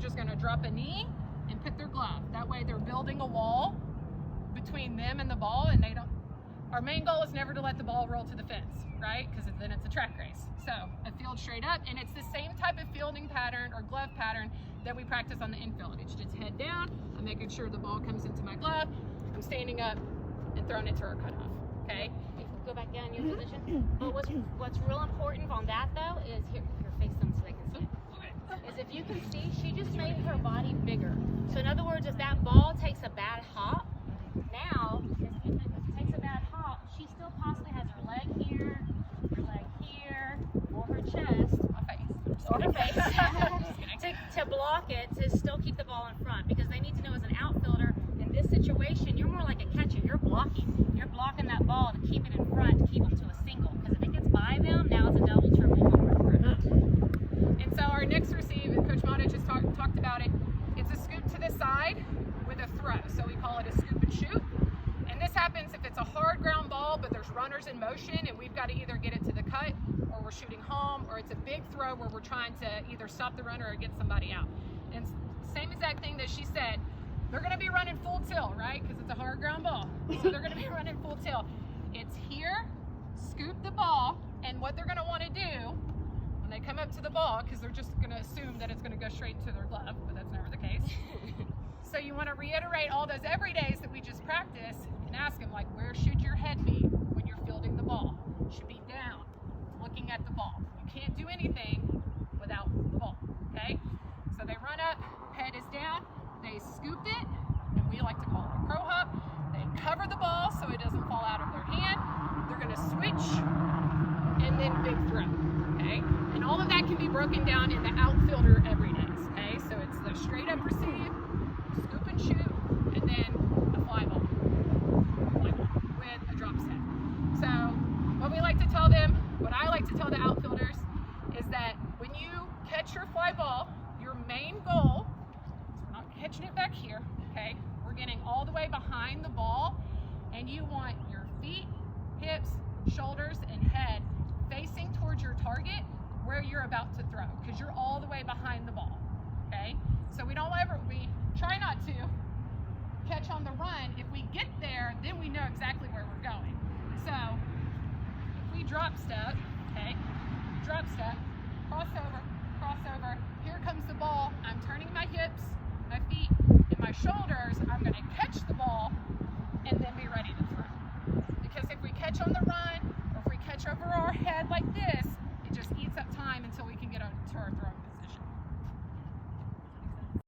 just gonna drop a knee and put their glove. That way they're building a wall between them and the ball, and they don't, our main goal is never to let the ball roll to the fence, right? Because then it's a track race. So a field straight up, and it's the same type of fielding pattern or glove pattern that we practice on the infield. It's just head down, I'm making sure the ball comes into my glove, I'm standing up and throwing it to her cutoff, okay? Go back down in your position. But what's real important on that though is here, face them so they can see it. Is if you can see, she just made her body bigger. So in other words, if that ball takes a bad hop, now if it takes a bad hop, she still possibly has her leg here, or her chest, or her face, to block it, to still keep the ball in front. Because they need to know as an outfielder, in this situation, you're more like a catcher. You're blocking. You're blocking that ball to keep it in front, to keep them to a single. Because if it gets by them, now it's a double, triple, home run. And so our next receive, Coach Mata just talked about it, it's a scoop to the side with a throw. So we call it a scoop and shoot. And this happens if it's a hard ground ball, but there's runners in motion, and we've got to either get it to the cut, or we're shooting home, or it's a big throw where we're trying to either stop the runner or get somebody out. And same exact thing that she said, they're going to be running full tilt, right? Because it's a hard ground ball. So they're going to be running full tilt. It's here, scoop the ball, and what they're going to want to do when they come up to the ball, because they're just going to assume that it's going to go straight into their glove, but that's never the case. So you want to reiterate all those everydays that we just practiced and ask them, like, where should your head be when you're fielding the ball? It should be down, looking at the ball. You can't do anything without the ball, okay? So they run up, head is down, they scooped it, and we like to call it a crow hop. They cover the ball so it doesn't fall out of their hand. They're gonna switch, and then big throw, okay? And all of that can be broken down in the outfielder everydays, okay? So it's the straight up receive, scoop and shoot, and then a fly ball with a drop set. So what we like to tell them, what I like to tell the outfielders, is that when you catch your fly ball, your main goal, we're not catching it back here, okay? We're getting all the way behind the ball, and you want your feet, hips, shoulders, and head facing towards your target where you're about to throw, because you're all the way behind the ball, okay? So we try not to catch on the run. If we get there, then we know exactly where we're going. So if we drop step, okay, drop step, cross over, here comes the ball, I'm turning my hips, my feet, and my shoulders, I'm gonna